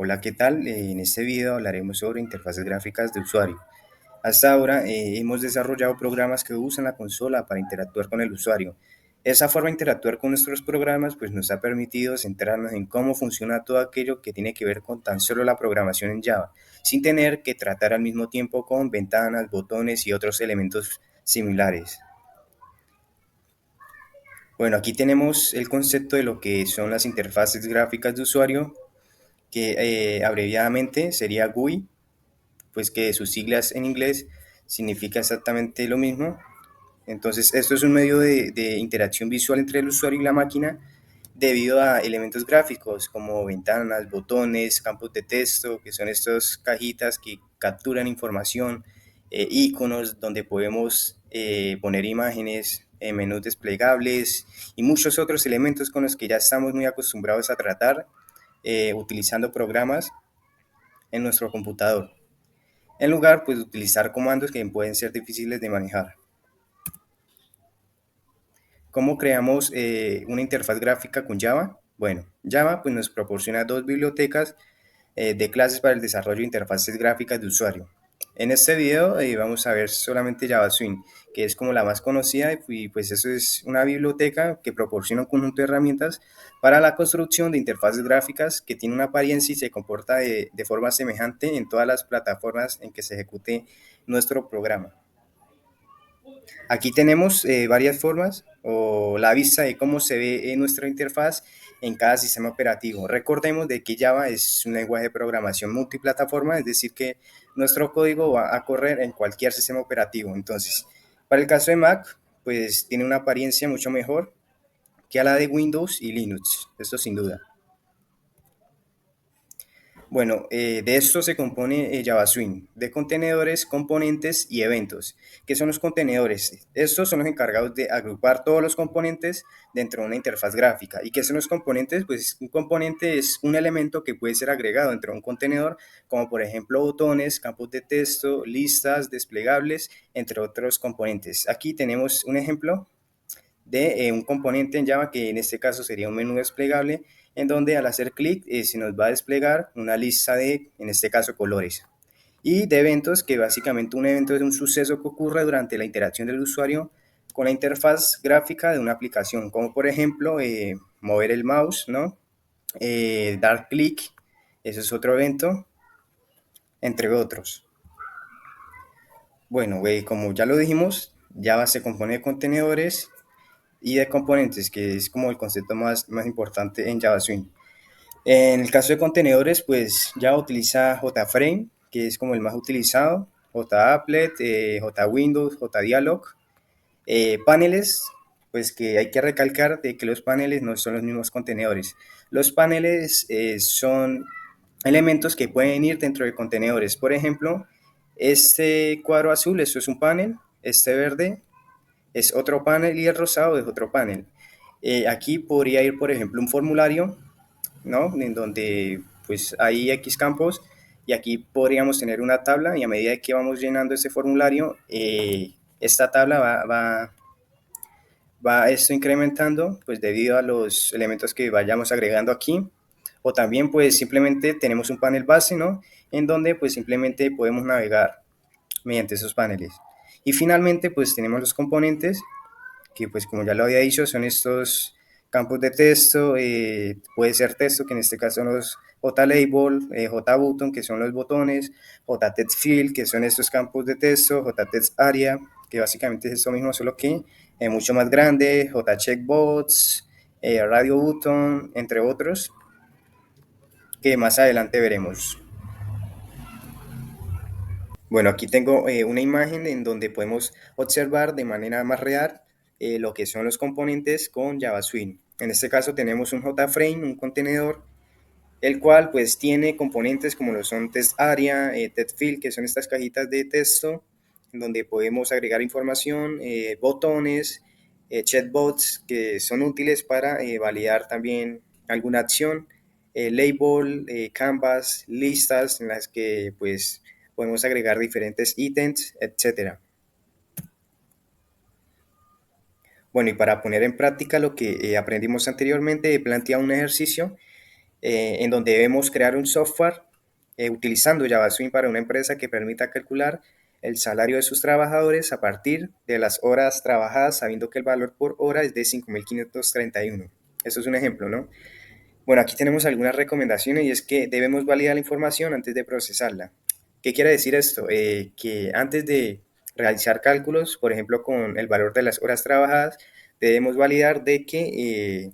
Hola, ¿qué tal? En este video hablaremos sobre interfaces gráficas de usuario. Hasta ahora hemos desarrollado programas que usan la consola para interactuar con el usuario. Esa forma de interactuar con nuestros programas pues, nos ha permitido centrarnos en cómo funciona todo aquello que tiene que ver con tan solo la programación en Java, sin tener que tratar al mismo tiempo con ventanas, botones y otros elementos similares. Bueno, aquí tenemos el concepto de lo que son las interfaces gráficas de usuario, que abreviadamente sería GUI, pues que sus siglas en inglés significa exactamente lo mismo. Entonces, esto es un medio de interacción visual entre el usuario y la máquina debido a elementos gráficos como ventanas, botones, campos de texto, que son estas cajitas que capturan información, iconos donde podemos poner imágenes, menús desplegables y muchos otros elementos con los que ya estamos muy acostumbrados a tratar utilizando programas en nuestro computador, en lugar pues, de utilizar comandos que pueden ser difíciles de manejar. ¿Cómo creamos una interfaz gráfica con Java? Bueno, Java pues, nos proporciona dos bibliotecas de clases para el desarrollo de interfaces gráficas de usuario. En este video vamos a ver solamente Java Swing, que es como la más conocida y pues eso es una biblioteca que proporciona un conjunto de herramientas para la construcción de interfaces gráficas que tiene una apariencia y se comporta de forma semejante en todas las plataformas en que se ejecute nuestro programa. Aquí tenemos varias formas o la vista de cómo se ve nuestra interfaz en cada sistema operativo. Recordemos de que Java es un lenguaje de programación multiplataforma, es decir, que nuestro código va a correr en cualquier sistema operativo. Entonces, para el caso de Mac, pues tiene una apariencia mucho mejor que a la de Windows y Linux, esto sin duda. Bueno, de esto se compone Java Swing, de contenedores, componentes y eventos. ¿Qué son los contenedores? Estos son los encargados de agrupar todos los componentes dentro de una interfaz gráfica. ¿Y qué son los componentes? Pues un componente es un elemento que puede ser agregado dentro de un contenedor, como por ejemplo botones, campos de texto, listas, desplegables, entre otros componentes. Aquí tenemos un ejemplo de un componente en Java que en este caso sería un menú desplegable en donde al hacer clic se nos va a desplegar una lista de, en este caso, colores. Y de eventos, que básicamente un evento es un suceso que ocurre durante la interacción del usuario con la interfaz gráfica de una aplicación, como por ejemplo mover el mouse, ¿no? Dar clic, eso es otro evento, entre otros. Bueno, como ya lo dijimos, Java se compone de contenedores y de componentes, que es como el concepto más importante en Java Swing. En el caso de contenedores, pues Java utiliza JFrame, que es como el más utilizado, JApplet, JWindows, JDialog. Paneles, pues que hay que recalcar de que los paneles no son los mismos contenedores. Los paneles son elementos que pueden ir dentro de contenedores. Por ejemplo, este cuadro azul, esto es un panel, este verde es otro panel y el rosado es otro panel. Aquí podría ir, por ejemplo, un formulario, ¿no? En donde pues hay X campos y aquí podríamos tener una tabla y a medida que vamos llenando ese formulario, esta tabla va esto incrementando pues debido a los elementos que vayamos agregando aquí. O también pues simplemente tenemos un panel base, ¿no? En donde pues simplemente podemos navegar mediante esos paneles. Y finalmente pues tenemos los componentes que pues como ya lo había dicho son estos campos de texto, puede ser texto que en este caso son los JLabel, JButton que son los botones, JTextField que son estos campos de texto, JTextArea que básicamente es esto mismo solo que mucho más grande, JCheckbox, Radio Button, entre otros que más adelante veremos. Bueno, aquí tengo una imagen en donde podemos observar de manera más real lo que son los componentes con Java Swing. En este caso tenemos un JFrame, un contenedor, el cual pues tiene componentes como lo son TextArea, TextField, que son estas cajitas de texto, en donde podemos agregar información, botones, chatbots, que son útiles para validar también alguna acción, label, canvas, listas en las que pues podemos agregar diferentes ítems, etcétera. Bueno, y para poner en práctica lo que aprendimos anteriormente, he planteado un ejercicio en donde debemos crear un software utilizando JavaSwing para una empresa que permita calcular el salario de sus trabajadores a partir de las horas trabajadas, sabiendo que el valor por hora es de 5.531. Eso es un ejemplo, ¿no? Bueno, aquí tenemos algunas recomendaciones y es que debemos validar la información antes de procesarla. ¿Qué quiere decir esto? Que antes de realizar cálculos, por ejemplo, con el valor de las horas trabajadas, debemos validar de que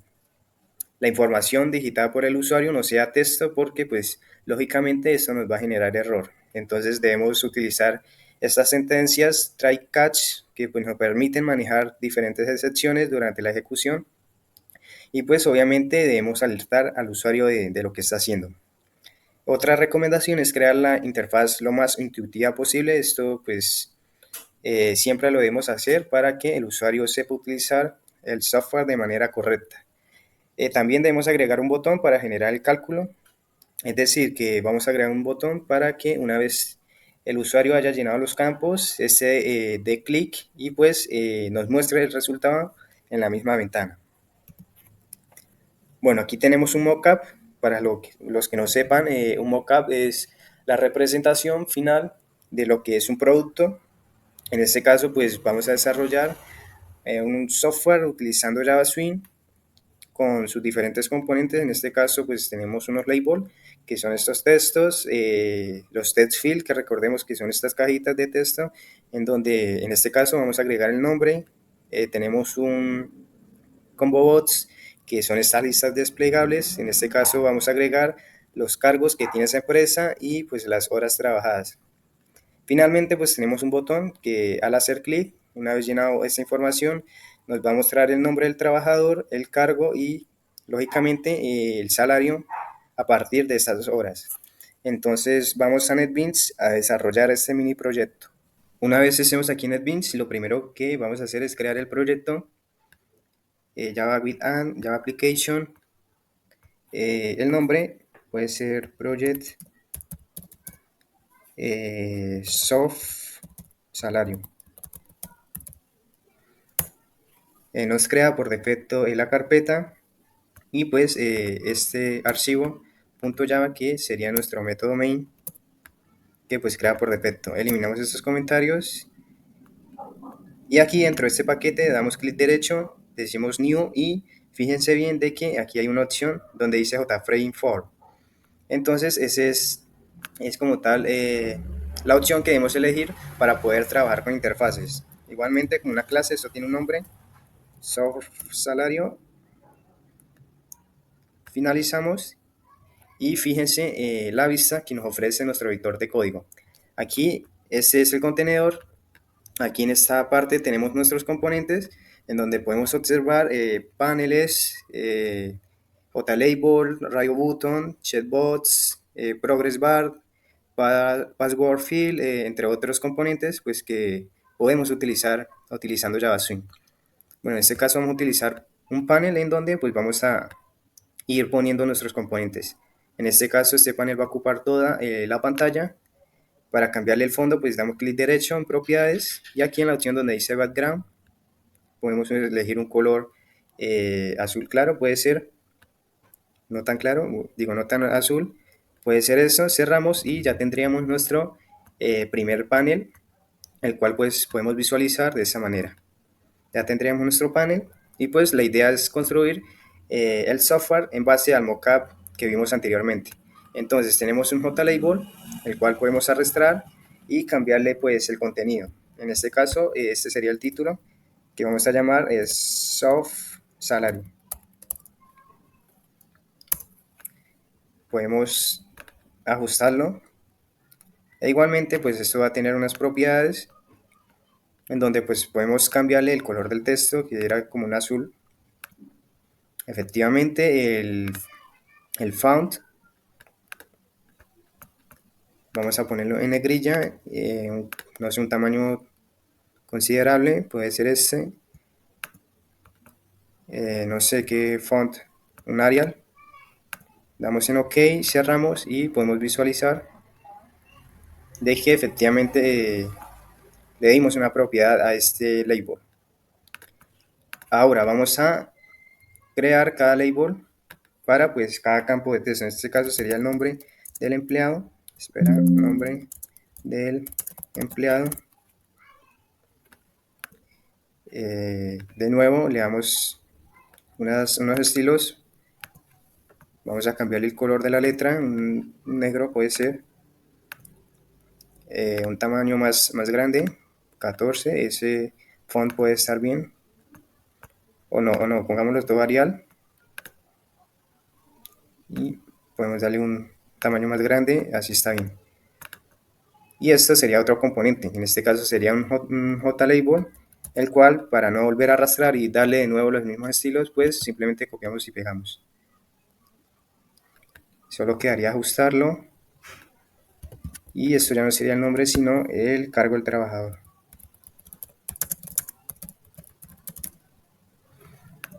la información digitada por el usuario no sea texto porque, pues, lógicamente esto nos va a generar error. Entonces debemos utilizar estas sentencias try catch que pues, nos permiten manejar diferentes excepciones durante la ejecución y pues obviamente debemos alertar al usuario de lo que está haciendo. Otra recomendación es crear la interfaz lo más intuitiva posible. Esto pues siempre lo debemos hacer para que el usuario sepa utilizar el software de manera correcta. También debemos agregar un botón para generar el cálculo. Es decir, que vamos a agregar un botón para que una vez el usuario haya llenado los campos, este dé clic y pues nos muestre el resultado en la misma ventana. Bueno, aquí tenemos un mockup. Para los que no sepan, un mockup es la representación final de lo que es un producto. En este caso, pues vamos a desarrollar un software utilizando JavaSwing con sus diferentes componentes. En este caso, pues tenemos unos labels, que son estos textos, los text field, que recordemos que son estas cajitas de texto, en donde en este caso vamos a agregar el nombre. Tenemos un combo bots, que son estas listas desplegables. En este caso vamos a agregar los cargos que tiene esa empresa y pues las horas trabajadas. Finalmente, pues tenemos un botón que al hacer clic, una vez llenado esta información, nos va a mostrar el nombre del trabajador, el cargo y, lógicamente, el salario a partir de estas horas. Entonces, vamos a NetBeans a desarrollar este mini proyecto. Una vez estemos aquí en NetBeans, lo primero que vamos a hacer es crear el proyecto Java with and Java Application. El nombre puede ser Project Soft Salario. Nos crea por defecto la carpeta y pues este archivo .java que sería nuestro método main que pues crea por defecto. Eliminamos estos comentarios y aquí dentro de este paquete damos clic derecho, decimos new y fíjense bien de que aquí hay una opción donde dice JFrame for. Entonces ese es como tal la opción que debemos elegir para poder trabajar con interfaces. Igualmente como una clase, esto tiene un nombre, soft salario. Finalizamos y fíjense la vista que nos ofrece nuestro editor de código. Aquí este es el contenedor. Aquí en esta parte tenemos nuestros componentes en donde podemos observar paneles, JLabel, Radio Button, Chatbots, Progress Bar, Password Field, entre otros componentes pues, que podemos utilizar utilizando JavaSwing. Bueno, en este caso vamos a utilizar un panel en donde pues, vamos a ir poniendo nuestros componentes. En este caso, este panel va a ocupar toda la pantalla. Para cambiarle el fondo, pues damos clic derecho en propiedades y aquí en la opción donde dice background, podemos elegir un color azul claro, puede ser, no tan claro, digo no tan azul, puede ser eso, cerramos y ya tendríamos nuestro primer panel, el cual pues podemos visualizar de esa manera. Ya tendríamos nuestro panel y pues la idea es construir el software en base al mockup que vimos anteriormente. Entonces tenemos un JLabel, el cual podemos arrastrar y cambiarle pues el contenido. En este caso, este sería el título que vamos a llamar Soft Salary. Podemos ajustarlo e igualmente pues esto va a tener unas propiedades en donde pues podemos cambiarle el color del texto, que era como un azul. Efectivamente el font vamos a ponerlo en negrilla, no sé, un tamaño considerable, puede ser este, no sé qué font, un Arial. Damos en OK, cerramos y podemos visualizar de que efectivamente le dimos una propiedad a este label. Ahora vamos a crear cada label para pues cada campo de texto. En este caso sería el nombre del empleado, nombre del empleado. De nuevo le damos unos estilos. Vamos a cambiar el color de la letra, un negro puede ser, un tamaño más grande, 14, ese font puede estar bien, o no, pongámoslo todo Arial, y podemos darle un tamaño más grande, así está bien. Y esto sería otro componente, en este caso sería un JLabel, el cual para no volver a arrastrar y darle de nuevo los mismos estilos, pues simplemente copiamos y pegamos. Solo quedaría ajustarlo, y esto ya no sería el nombre sino el cargo del trabajador.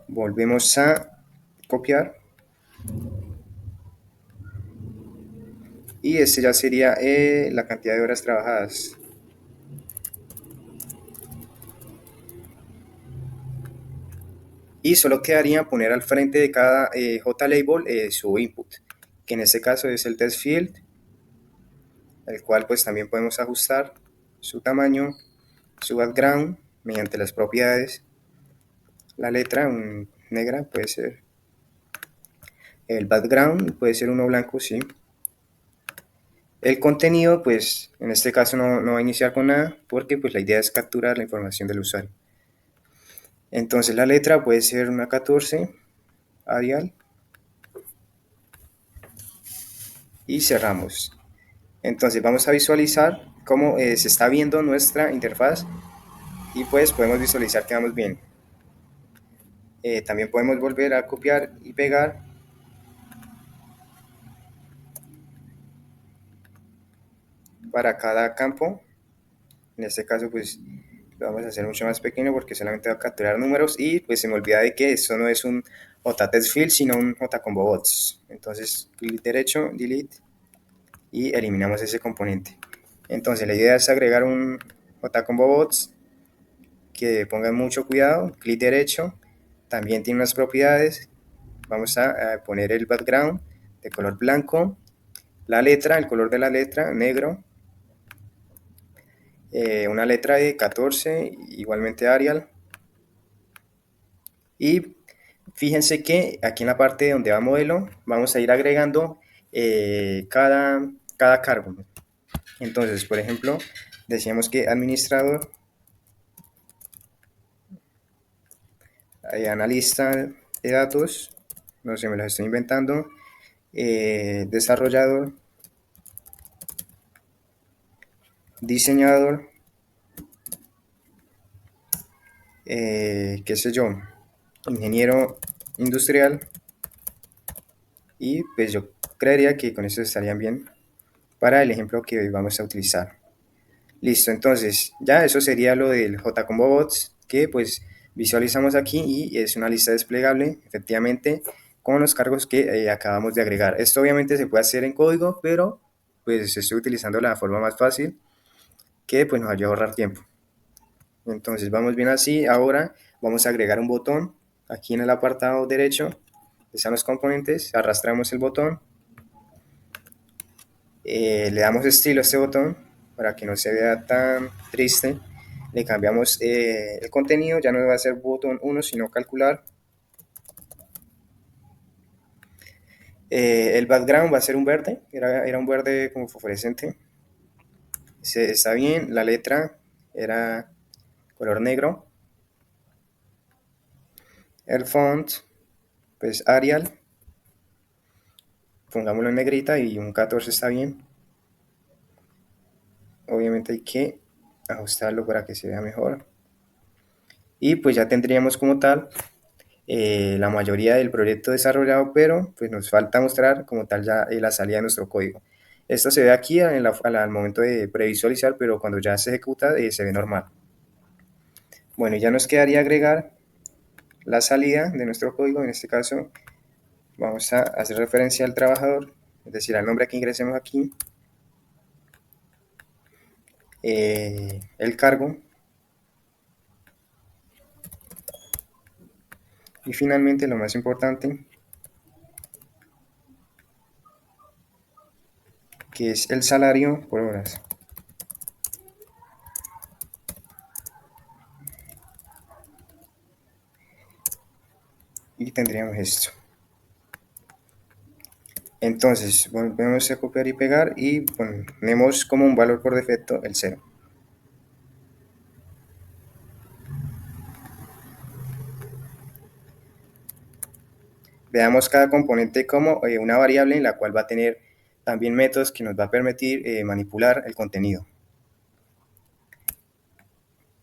Volvemos a copiar, y este ya sería la cantidad de horas trabajadas. Y solo quedaría poner al frente de cada JLabel su input, que en este caso es el test field, el cual pues también podemos ajustar su tamaño, su background mediante las propiedades. La letra negra puede ser, el background puede ser uno blanco, sí. El contenido, pues en este caso no va a iniciar con nada, porque pues la idea es capturar la información del usuario. Entonces la letra puede ser una 14, Arial, y cerramos. Entonces vamos a visualizar cómo se está viendo nuestra interfaz, y pues podemos visualizar que vamos bien. También podemos volver a copiar y pegar para cada campo. En este caso pues lo vamos a hacer mucho más pequeño porque solamente va a capturar números, y pues se me olvida de que esto no es un JTextField sino un JComboBots. Entonces clic derecho, delete, y eliminamos ese componente. Entonces la idea es agregar un JComboBots que pongan mucho cuidado. Clic derecho, también tiene unas propiedades. Vamos a poner el background de color blanco, la letra, el color de la letra negro, una letra de 14, igualmente Arial. Y fíjense que aquí en la parte donde va modelo vamos a ir agregando cada cargo. Entonces, por ejemplo, decíamos que administrador, analista de datos, no sé, me los estoy inventando, desarrollador, diseñador, qué sé yo, ingeniero industrial, y pues yo creería que con eso estarían bien para el ejemplo que hoy vamos a utilizar. Listo, entonces ya eso sería lo del JComboBots, que pues visualizamos aquí, y es una lista desplegable efectivamente con los cargos que acabamos de agregar. Esto obviamente se puede hacer en código, pero pues estoy utilizando la forma más fácil, que pues nos ayuda a ahorrar tiempo. Entonces vamos bien así. Ahora vamos a agregar un botón aquí en el apartado derecho, están los componentes, arrastramos el botón, le damos estilo a este botón para que no se vea tan triste, le cambiamos el contenido, ya no va a ser botón 1 sino calcular. El background va a ser un verde, era un verde como fosforescente, está bien. La letra era color negro, el font pues Arial, pongámoslo en negrita, y un 14 está bien. Obviamente hay que ajustarlo para que se vea mejor, y pues ya tendríamos como tal la mayoría del proyecto desarrollado, pero pues nos falta mostrar como tal ya la salida de nuestro código. Esto se ve aquí al momento de previsualizar, pero cuando ya se ejecuta se ve normal. Bueno, ya nos quedaría agregar la salida de nuestro código. En este caso vamos a hacer referencia al trabajador, es decir, al nombre que ingresemos aquí, el cargo, y finalmente lo más importante, que es el salario por horas. Y tendríamos esto. Entonces volvemos a copiar y pegar y ponemos como un valor por defecto el 0. Veamos cada componente como una variable en la cual va a tener también métodos que nos va a permitir manipular el contenido.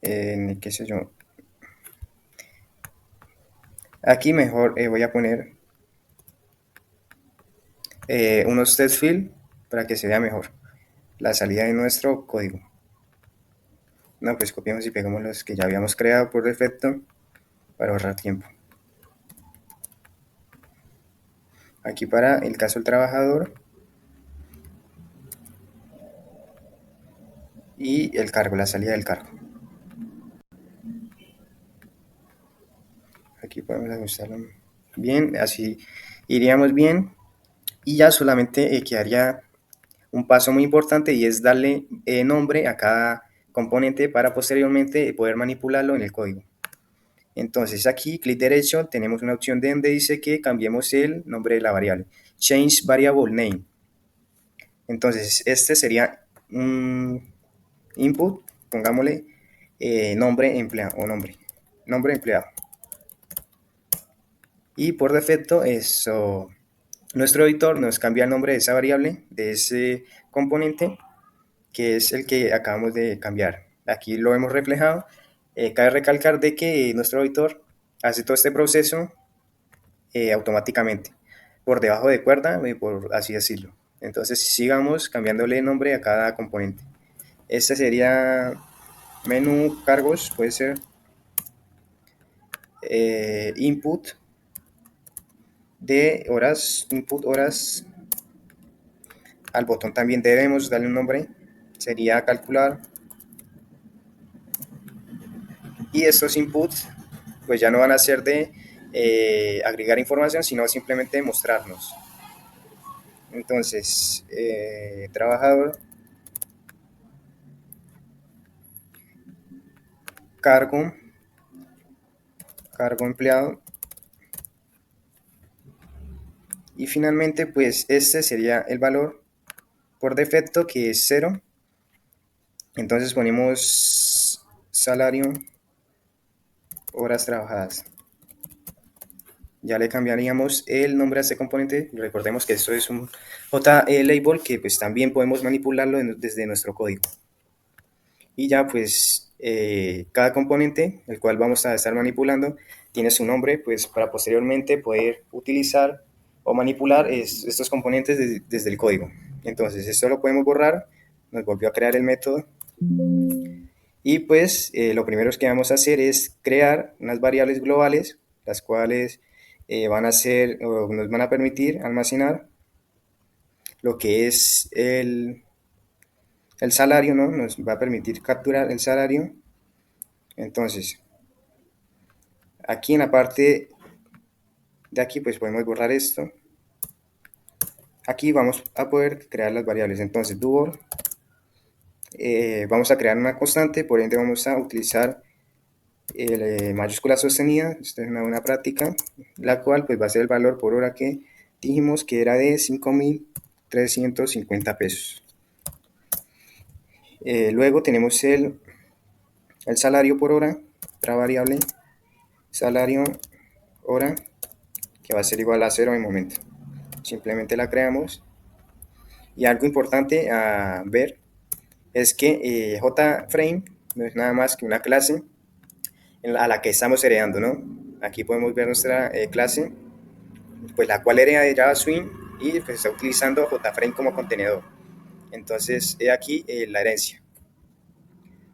Qué sé yo. Aquí mejor voy a poner unos test field para que se vea mejor la salida de nuestro código. No, pues copiamos y pegamos los que ya habíamos creado por defecto para ahorrar tiempo. Aquí para el caso del trabajador y el cargo, la salida del cargo. Aquí podemos ajustarlo bien, así iríamos bien y ya solamente quedaría un paso muy importante y es darle nombre a cada componente para posteriormente poder manipularlo en el código. Entonces aquí, clic derecho, tenemos una opción de donde dice que cambiemos el nombre de la variable. Change variable name. Entonces este sería un input, pongámosle nombre empleado o nombre empleado. Y por defecto eso, nuestro editor nos cambia el nombre de esa variable, de ese componente, que es el que acabamos de cambiar. Aquí lo hemos reflejado. Cabe recalcar de que nuestro editor hace todo este proceso automáticamente, por debajo de cuerda, por así decirlo. Entonces sigamos cambiándole nombre a cada componente. Este sería menú cargos, puede ser input de horas, input horas. Al botón también debemos darle un nombre, sería calcular. Y estos inputs pues ya no van a ser de agregar información, sino simplemente mostrarnos. Entonces, trabajador, cargo, cargo empleado. Y finalmente, pues este sería el valor por defecto, que es 0. Entonces ponemos salario, horas trabajadas. Ya le cambiaríamos el nombre a este componente. Recordemos que esto es un JLabel que pues también podemos manipularlo desde nuestro código. Y ya pues cada componente, el cual vamos a estar manipulando, tiene su nombre pues para posteriormente poder utilizar o manipular estos componentes desde el código. Entonces esto lo podemos borrar, nos volvió a crear el método y pues lo primero que vamos a hacer es crear unas variables globales, las cuales van a ser o nos van a permitir almacenar lo que es el salario, ¿no? Nos va a permitir capturar el salario. Entonces, aquí en la parte de aquí, pues podemos borrar esto. Aquí vamos a poder crear las variables. Entonces, double, vamos a crear una constante, por ende vamos a utilizar mayúscula sostenida. Esta es una buena práctica, la cual pues va a ser el valor por hora que dijimos que era de 5.350 pesos. Luego tenemos el salario por hora, otra variable, salario hora, que va a ser igual a 0 en momento. Simplemente la creamos. Y algo importante a ver es que JFrame no es nada más que una clase a la que estamos heredando, ¿no? Aquí podemos ver nuestra clase, pues la cual hereda de Java Swing y pues está utilizando JFrame como contenedor. Entonces, he aquí la herencia.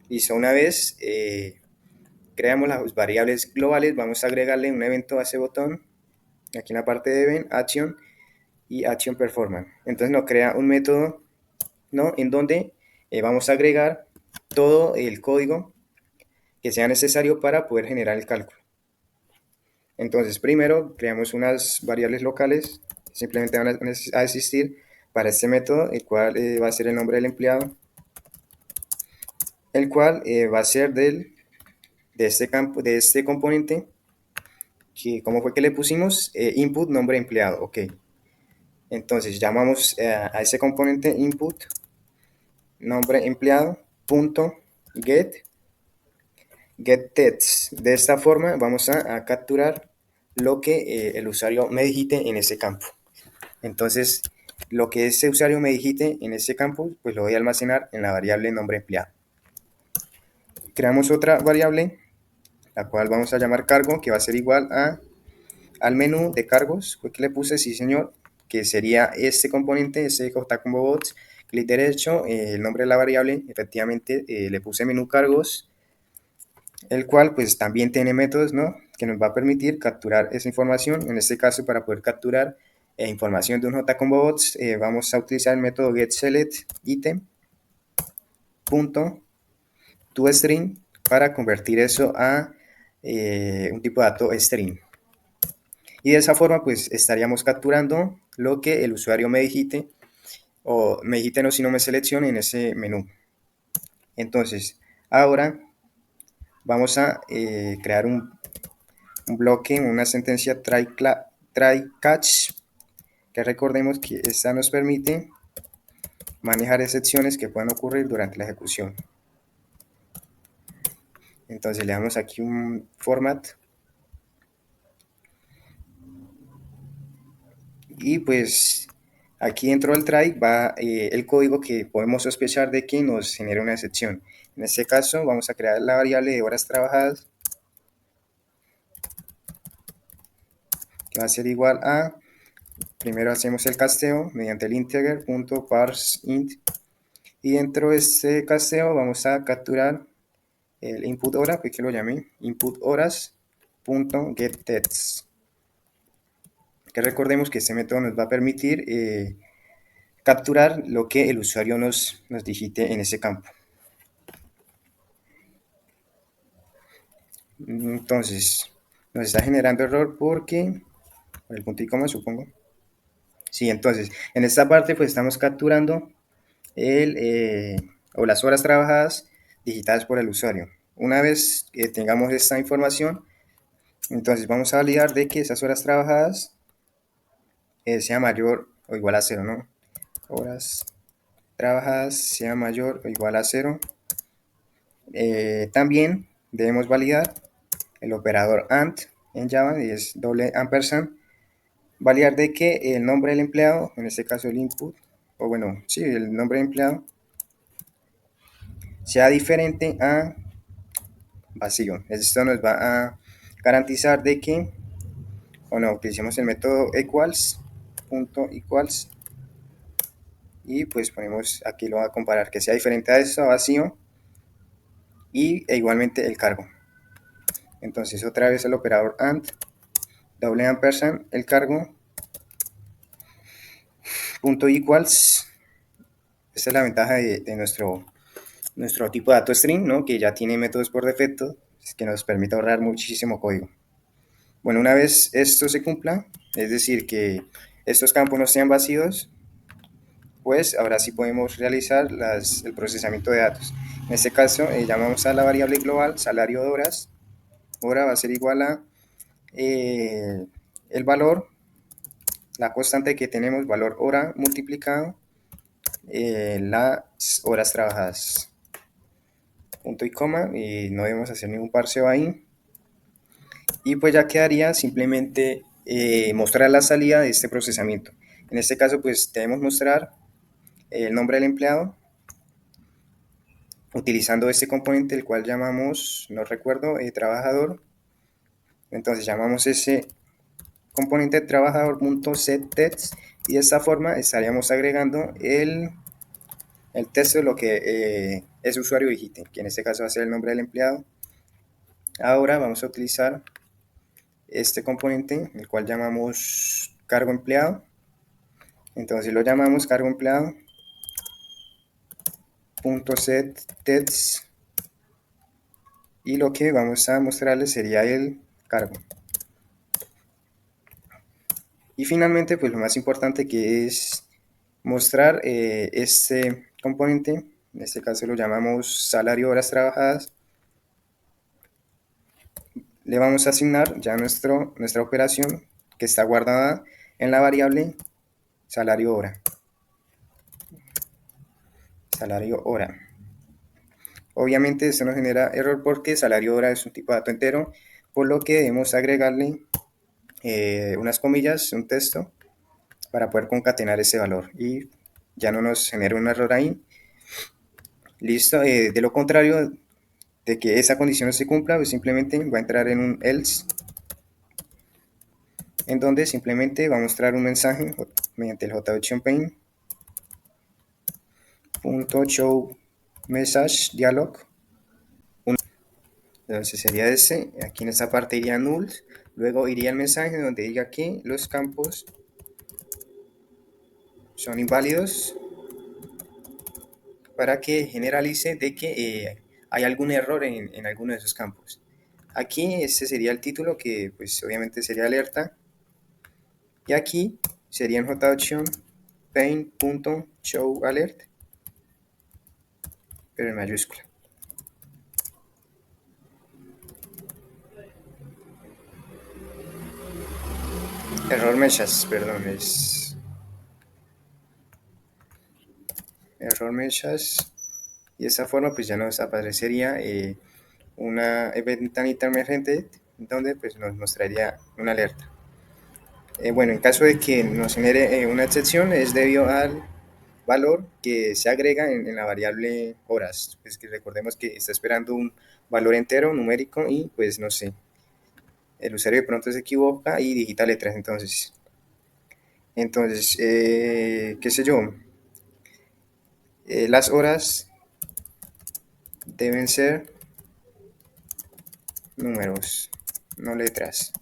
Listo, una vez creamos las variables globales, vamos a agregarle un evento a ese botón, aquí en la parte de event, action y action performance. Entonces nos crea un método, ¿no? En donde vamos a agregar todo el código que sea necesario para poder generar el cálculo. Entonces, primero creamos unas variables locales, simplemente van a existir para este método, el cual va a ser el nombre del empleado, el cual va a ser de este campo, de este componente, que ¿cómo fue que le pusimos? Input nombre empleado, ok. Entonces llamamos a ese componente input nombre empleado punto get text. De esta forma vamos a capturar lo que el usuario me digite en ese campo. Entonces, lo que ese usuario me digite en ese campo, pues lo voy a almacenar en la variable nombre empleado. Creamos otra variable, la cual vamos a llamar cargo, que va a ser igual al menú de cargos, que le puse, sí señor, que sería este componente, este JComboBots, clic derecho, el nombre de la variable, efectivamente le puse menú cargos, el cual pues también tiene métodos, ¿no?, que nos va a permitir capturar esa información. En este caso, para poder capturar información de un JComboBots, vamos a utilizar el método getSelectItem .toString para convertir eso a un tipo de dato string. Y de esa forma pues estaríamos capturando lo que el usuario me digite, o me digite no, si no me seleccione en ese menú. Entonces, ahora vamos a crear un bloque, una sentencia try catch, que recordemos que esta nos permite manejar excepciones que puedan ocurrir durante la ejecución. Entonces le damos aquí un format y pues aquí dentro del try va el código que podemos sospechar de que nos genere una excepción. En este caso vamos a crear la variable de horas trabajadas, que va a ser igual a, primero hacemos el casteo mediante el integer.parseInt, y dentro de este casteo vamos a capturar el input hora, que lo llamé input horas.getText, que recordemos que este método nos va a permitir capturar lo que el usuario nos digite en ese campo. Entonces nos está generando error porque, por el punto y coma, supongo. Sí, entonces en esta parte pues estamos capturando o las horas trabajadas digitadas por el usuario. Una vez que tengamos esta información, entonces vamos a validar de que esas horas trabajadas sea mayor o igual a 0, ¿no? Horas trabajadas sea mayor o igual a 0. También debemos validar el operador AND en Java, y es doble ampersand, validar de que el nombre del empleado, en este caso el input, o bueno, sí, el nombre del empleado, sea diferente a vacío. Esto nos va a garantizar de que, bueno, utilicemos el método equals, y pues ponemos, aquí lo va a comparar, que sea diferente a esto, a vacío, e igualmente el cargo. Entonces otra vez el operador AND, doble ampersand, el cargo, punto equals. Esta es la ventaja de nuestro tipo de dato string, ¿no?, que ya tiene métodos por defecto, que nos permite ahorrar muchísimo código. Bueno, una vez esto se cumpla, es decir, que estos campos no sean vacíos, pues ahora sí podemos realizar el procesamiento de datos. En este caso, llamamos a la variable global salario de horas. Hora va a ser igual a el valor, la constante que tenemos, valor hora multiplicado las horas trabajadas. Punto y coma, y no debemos hacer ningún parseo ahí. Y pues ya quedaría simplemente mostrar la salida de este procesamiento. En este caso, pues debemos mostrar el nombre del empleado utilizando este componente, el cual llamamos, no recuerdo, trabajador. Entonces llamamos ese componente trabajador.setText, y de esta forma estaríamos agregando el texto de lo que ese usuario digite, que en este caso va a ser el nombre del empleado. Ahora vamos a utilizar este componente, el cual llamamos cargo empleado. Entonces lo llamamos cargo empleado .setText, y lo que vamos a mostrarle sería el cargo. Y finalmente, pues lo más importante, que es mostrar este componente, en este caso lo llamamos salario horas trabajadas. Le vamos a asignar ya nuestra operación que está guardada en la variable salario hora. Salario hora. Obviamente esto nos genera error porque salario hora es un tipo de dato entero, por lo que debemos agregarle unas comillas, un texto, para poder concatenar ese valor y ya no nos genera un error ahí. Listo, de lo contrario, de que esa condición no se cumpla, pues simplemente va a entrar en un else, en donde simplemente va a mostrar un mensaje mediante el jupyter.show message dialog. Entonces sería ese, aquí en esta parte iría null, luego iría el mensaje donde diga que los campos son inválidos para que generalice de que hay algún error en alguno de esos campos. Aquí este sería el título que pues obviamente sería alerta y aquí sería en JOption paint.showAlert pero en mayúscula. Error meshas, perdón, es error meshas y de esta forma pues ya nos aparecería una ventanita emergente donde pues nos mostraría una alerta. Bueno, en caso de que nos genere una excepción es debido al valor que se agrega en la variable horas. Pues que recordemos que está esperando un valor entero, numérico, y pues no sé, el usuario de pronto se equivoca y digita letras. Entonces qué sé yo, las horas deben ser números, no letras.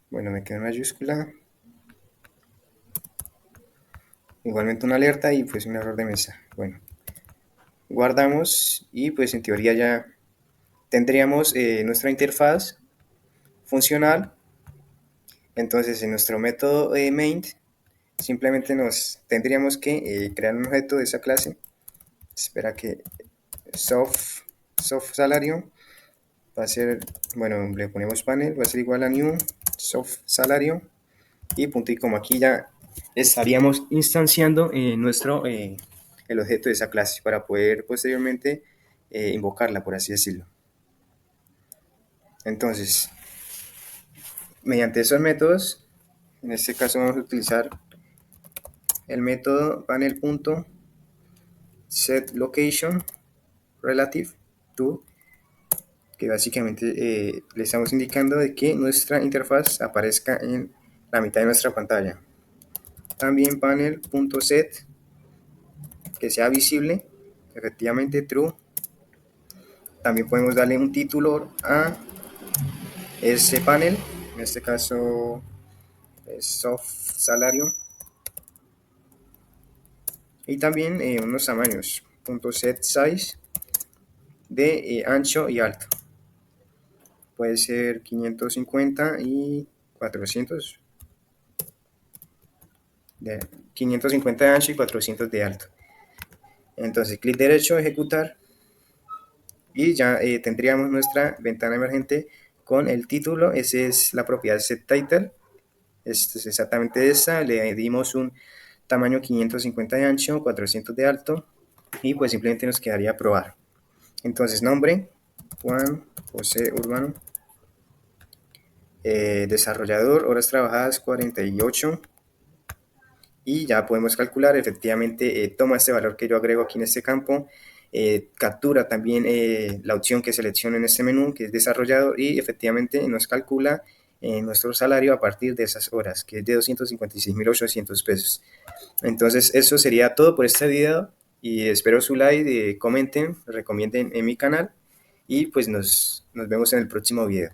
Bueno, me quedo en mayúscula. Igualmente una alerta y pues un error de mesa. Bueno, guardamos y pues en teoría ya tendríamos nuestra interfaz funcional. Entonces en nuestro método main simplemente nos tendríamos que crear un objeto de esa clase. Espera que soft salario va a ser, bueno, le ponemos panel, va a ser igual a new soft salario y punto y coma. Aquí ya estaríamos instanciando el objeto de esa clase para poder posteriormente invocarla, por así decirlo. Entonces, mediante esos métodos, en este caso vamos a utilizar el método panel.setLocation relative to, que básicamente le estamos indicando de que nuestra interfaz aparezca en la mitad de nuestra pantalla. También panel.set, que sea visible, efectivamente true. También podemos darle un título a ese panel, en este caso es soft salario. Y también unos tamaños, .set size de ancho y alto. Puede ser 550 y 400. 550 de ancho y 400 de alto. Entonces, clic derecho, ejecutar. Y ya tendríamos nuestra ventana emergente con el título. Esa es la propiedad setTitle. Esta es exactamente esa. Le dimos un tamaño 550 de ancho, 400 de alto. Y pues simplemente nos quedaría probar. Entonces, nombre, Juan José Urbano. Desarrollador, horas trabajadas 48. Y ya podemos calcular, efectivamente toma este valor que yo agrego aquí en este campo, captura también la opción que selecciono en este menú, que es desarrollador, y efectivamente nos calcula nuestro salario a partir de esas horas, que es de 256.800 pesos. Entonces eso sería todo por este video y espero su like, comenten, recomienden en mi canal y pues nos vemos en el próximo video.